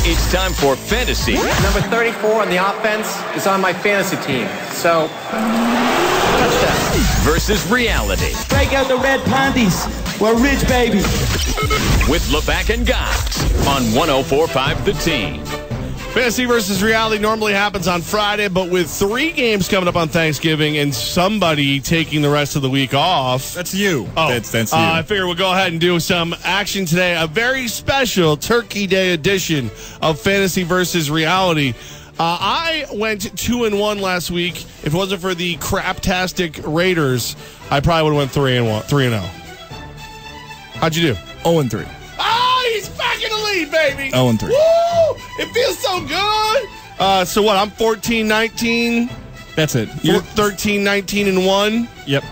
It's time for fantasy. Number 34 on the offense is on my fantasy team. So, touchdown. Versus reality. Break out the red panties. We're rich, baby. With Levack and Goz on 104.5 The Team. Fantasy versus reality normally happens on Friday, but with 3 games coming up on Thanksgiving and somebody taking the rest of the week off. That's you. Oh, that's you. I figure we'll go ahead and do some action today. A very special Turkey Day edition of Fantasy versus Reality. I went 2-1 last week. If it wasn't for the craptastic Raiders, I probably would have went 3-0. How'd you do? 0-3. Oh, he's back in the lead, baby. 0-3. Woo! It feels so good. So what? I'm 14-19. That's it. You're 13-19-1. Yep.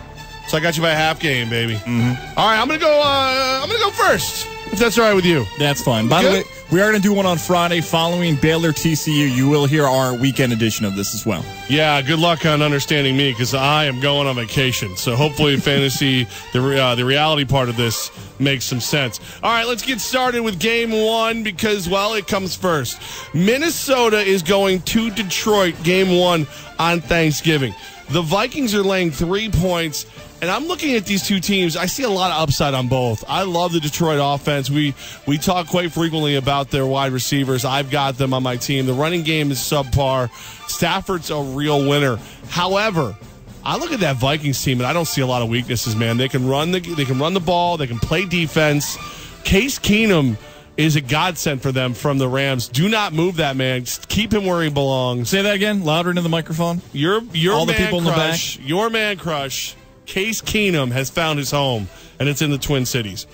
So I got you by a half game, baby. Mm-hmm. All right, I'm gonna go first. If that's all right with you. That's fine. By the way, we are going to do one on Friday following Baylor TCU. You will hear our weekend edition of this as well. Yeah, good luck on understanding me because I am going on vacation. So hopefully fantasy, the reality part of this makes some sense. All right, let's get started with game 1 because, well, it comes first. Minnesota is going to Detroit, game 1 on Thanksgiving. The Vikings are laying 3 points. And I'm looking at these two teams. I see a lot of upside on both. I love the Detroit offense. We talk quite frequently about their wide receivers. I've got them on my team. The running game is subpar. Stafford's a real winner. However, I look at that Vikings team and I don't see a lot of weaknesses, man. They can run the ball. They can play defense. Case Keenum is a godsend for them from the Rams. Do not move that man. Just keep him where he belongs. Say that again, louder into the microphone. Your all man the people crush, in the back. Your man crush. Case Keenum has found his home, and it's in the Twin Cities.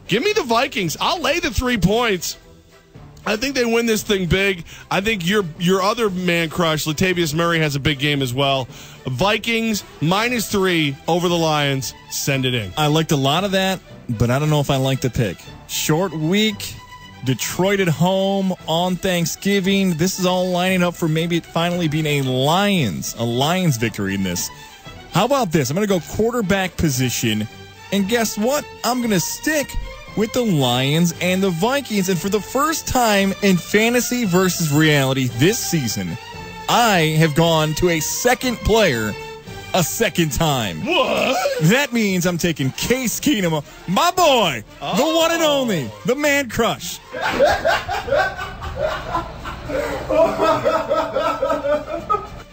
Give me the Vikings. I'll lay the 3 points. I think they win this thing big. I think your other man crush, Latavius Murray, has a big game as well. Vikings, -3 over the Lions. Send it in. I liked a lot of that, but I don't know if I like the pick. Short week, Detroit at home on Thanksgiving. This is all lining up for maybe it finally being a Lions victory in this. How about this? I'm going to go quarterback position, and guess what? I'm going to stick with the Lions and the Vikings, and for the first time in fantasy versus reality this season, I have gone to a second player a second time. What? That means I'm taking Case Keenum, my boy, the one and only, the man crush.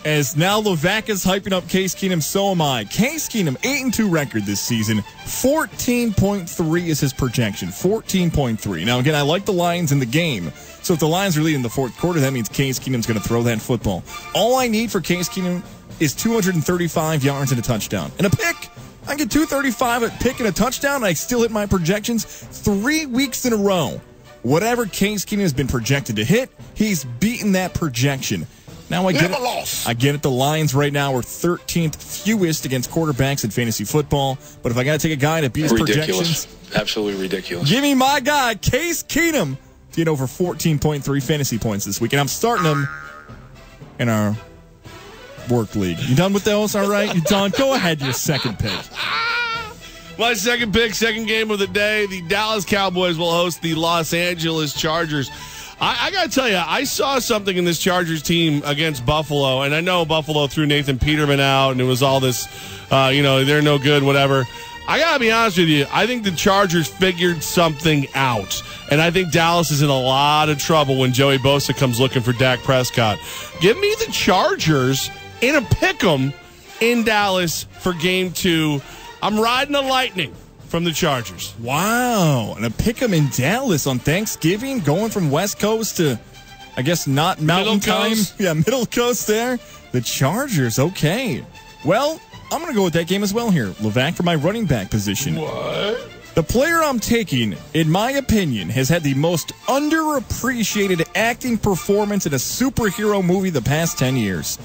As now Levack is hyping up Case Keenum, so am I. Case Keenum, 8-2 record this season. 14.3 is his projection. 14.3. Now, again, I like the Lions in the game. So if the Lions are leading the fourth quarter, that means Case Keenum's going to throw that football. All I need for Case Keenum is 235 yards and a touchdown. And a pick. I get 235, a pick and a touchdown, and I still hit my projections 3 weeks in a row. Whatever Case Keenum has been projected to hit, he's beaten that projection. Now I get it. The Lions right now are 13th fewest against quarterbacks in fantasy football. But if I got to take a guy to beat his projections, absolutely ridiculous. Give me my guy, Case Keenum, to get over 14.3 fantasy points this week, and I'm starting him in our work league. You done with those? All right, you done? Go ahead, your second pick. My second pick, second game of the day. The Dallas Cowboys will host the Los Angeles Chargers. I got to tell you, I saw something in this Chargers team against Buffalo, and I know Buffalo threw Nathan Peterman out, and it was all this, they're no good, whatever. I got to be honest with you. I think the Chargers figured something out, and I think Dallas is in a lot of trouble when Joey Bosa comes looking for Dak Prescott. Give me the Chargers in a pick'em in Dallas for Game 2. I'm riding the Lightning from the Chargers. Wow. And a pick 'em in Dallas on Thanksgiving, going from West Coast to, I guess, not Mountain Time. Yeah, Middle Coast there. The Chargers, okay. Well, I'm going to go with that game as well here. Levack for my running back position. What? The player I'm taking, in my opinion, has had the most underappreciated acting performance in a superhero movie the past 10 years.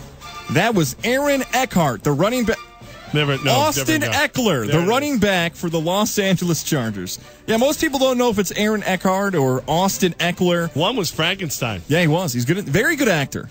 That was Aaron Eckhart, the running back. Austin Eckler, the running back for the Los Angeles Chargers. Yeah, most people don't know if it's Aaron Eckhart or Austin Eckler. One was Frankenstein. Yeah, he was. He's good, very good actor,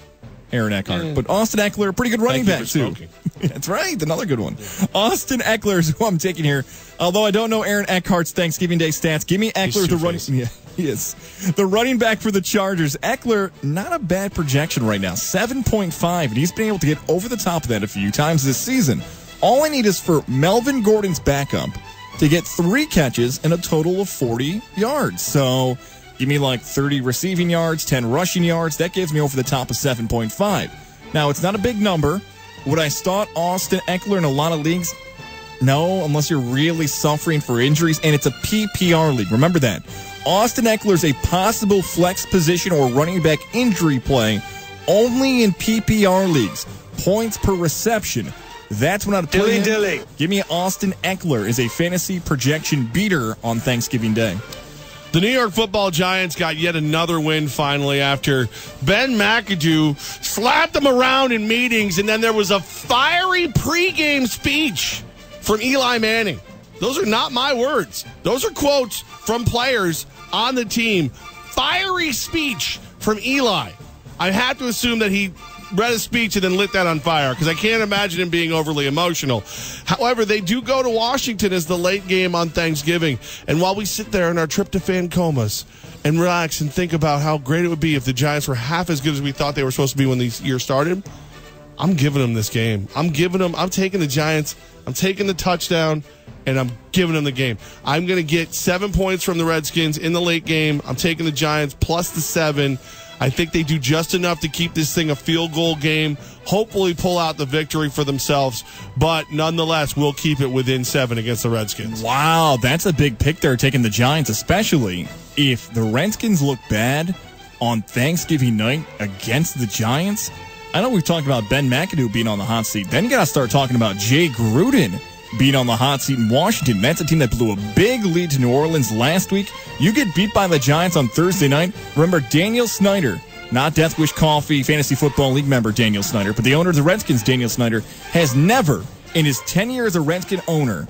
Aaron Eckhart. But Austin Eckler, pretty good running back, too. That's right, another good one. Austin Eckler is who I'm taking here. Although I don't know Aaron Eckhart's Thanksgiving Day stats, give me Eckler, the running. hilarious. The running back for the Chargers, Eckler, not a bad projection right now, 7.5, and he's been able to get over the top of that a few times this season. All I need is for Melvin Gordon's backup to get 3 catches and a total of 40 yards. So give me like 30 receiving yards, 10 rushing yards. That gives me over the top of 7.5. Now, it's not a big number. Would I start Austin Eckler in a lot of leagues? No, unless you're really suffering for injuries, and it's a PPR league. Remember that. Austin Eckler's a possible flex position or running back injury play only in PPR leagues. Points per reception. That's when I'd play him. Give me Austin Eckler as a fantasy projection beater on Thanksgiving Day. The New York Football Giants got yet another win finally after Ben McAdoo slapped them around in meetings, and then there was a fiery pregame speech from Eli Manning. Those are not my words. Those are quotes from players on the team. Fiery speech from Eli. I have to assume that he read a speech and then lit that on fire because I can't imagine him being overly emotional. However, they do go to Washington as the late game on Thanksgiving. And while we sit there in our tryptophan comas and relax and think about how great it would be if the Giants were half as good as we thought they were supposed to be when the year started, I'm giving them this game. I'm taking the Giants. I'm taking the touchdown, and I'm giving them the game. I'm going to get 7 points from the Redskins in the late game. I'm taking the Giants plus the 7. I think they do just enough to keep this thing a field goal game, hopefully pull out the victory for themselves, but nonetheless, we'll keep it within 7 against the Redskins. Wow, that's a big pick there, taking the Giants, especially if the Redskins look bad on Thanksgiving night against the Giants. I know we've talked about Ben McAdoo being on the hot seat. Then you got to start talking about Jay Gruden being on the hot seat in Washington. That's a team that blew a big lead to New Orleans last week. You get beat by the Giants on Thursday night. Remember, Daniel Snyder, not Death Wish Coffee Fantasy Football League member Daniel Snyder, but the owner of the Redskins, Daniel Snyder, has never, in his 10 years as a Redskin owner,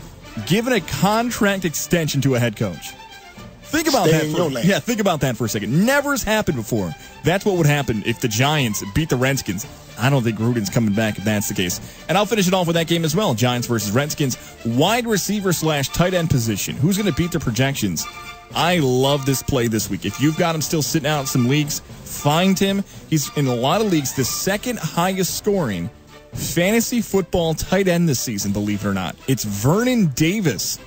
given a contract extension to a head coach. Think about that. Think about that for a second. Never has happened before. That's what would happen if the Giants beat the Redskins. I don't think Gruden's coming back if that's the case. And I'll finish it off with that game as well. Giants versus Redskins. Wide receiver / tight end position. Who's going to beat the projections? I love this play this week. If you've got him still sitting out in some leagues, find him. He's in a lot of leagues the second highest scoring fantasy football tight end this season, believe it or not. It's Vernon Davis.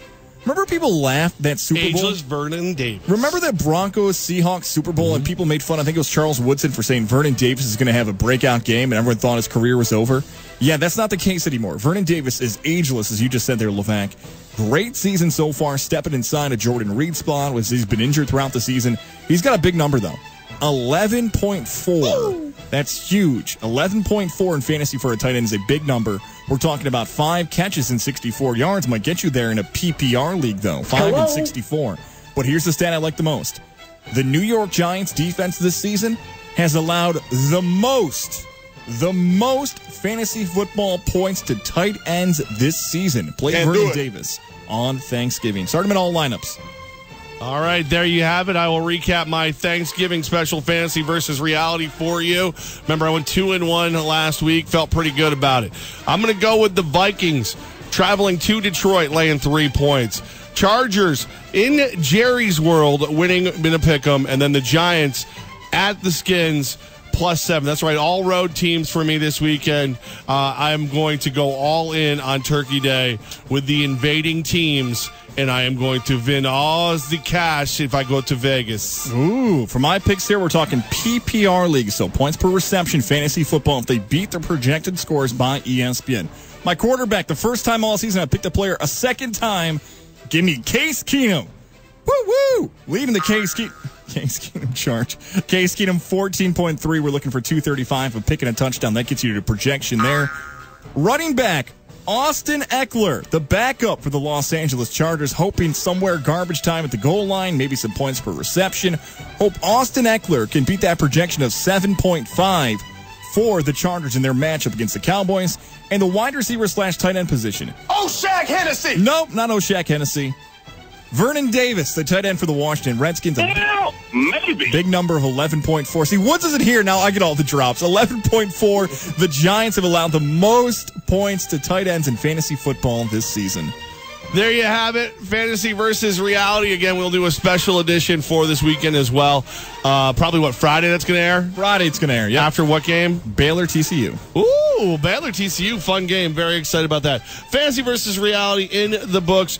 Remember people laughed that Super Bowl? Ageless Vernon Davis. Remember that Broncos-Seahawks Super Bowl and people made fun? I think it was Charles Woodson for saying Vernon Davis is going to have a breakout game and everyone thought his career was over. Yeah, that's not the case anymore. Vernon Davis is ageless, as you just said there, Levack. Great season so far, stepping inside a Jordan Reed spot. He's been injured throughout the season. He's got a big number, though. 11.4. That's huge. 11.4 in fantasy for a tight end is a big number. We're talking about 5 catches and 64 yards. Might get you there in a PPR league, though. 5 and 64. But here's the stat I like the most. The New York Giants defense this season has allowed the most fantasy football points to tight ends this season. Play Vernon Davis on Thanksgiving. Start him in all lineups. All right, there you have it. I will recap my Thanksgiving special fantasy versus reality for you. Remember, I went 2-1 last week. Felt pretty good about it. I'm going to go with the Vikings traveling to Detroit, laying 3 points. Chargers in Jerry's world, winning in a pick'em, and then the Giants at the Skins +7. That's right, all road teams for me this weekend. I'm going to go all in on Turkey Day with the invading teams. And I am going to win all the cash if I go to Vegas. Ooh, for my picks here, we're talking PPR league, so points per reception, fantasy football, if they beat the projected scores by ESPN. My quarterback, the first time all season I picked a player a second time, give me Case Keenum. Woo-woo! Leading the Case Keenum charge. Case Keenum, 14.3. We're looking for 235 of picking a touchdown. That gets you to projection there. Running back, Austin Eckler, the backup for the Los Angeles Chargers, hoping somewhere garbage time at the goal line, maybe some points per reception. Hope Austin Eckler can beat that projection of 7.5 for the Chargers in their matchup against the Cowboys. And the wide receiver / tight end position. O'Shaq Hennessy! Nope, not O'Shaq Hennessy. Vernon Davis, the tight end for the Washington Redskins. Maybe. Big number of 11.4. See, Woods isn't here. Now I get all the drops. 11.4. The Giants have allowed the most points to tight ends in fantasy football this season. There you have it. Fantasy versus reality. Again, we'll do a special edition for this weekend as well. Probably Friday that's going to air? Friday it's going to air, yeah. After what game? Baylor TCU. Ooh, Baylor TCU. Fun game. Very excited about that. Fantasy versus reality in the books.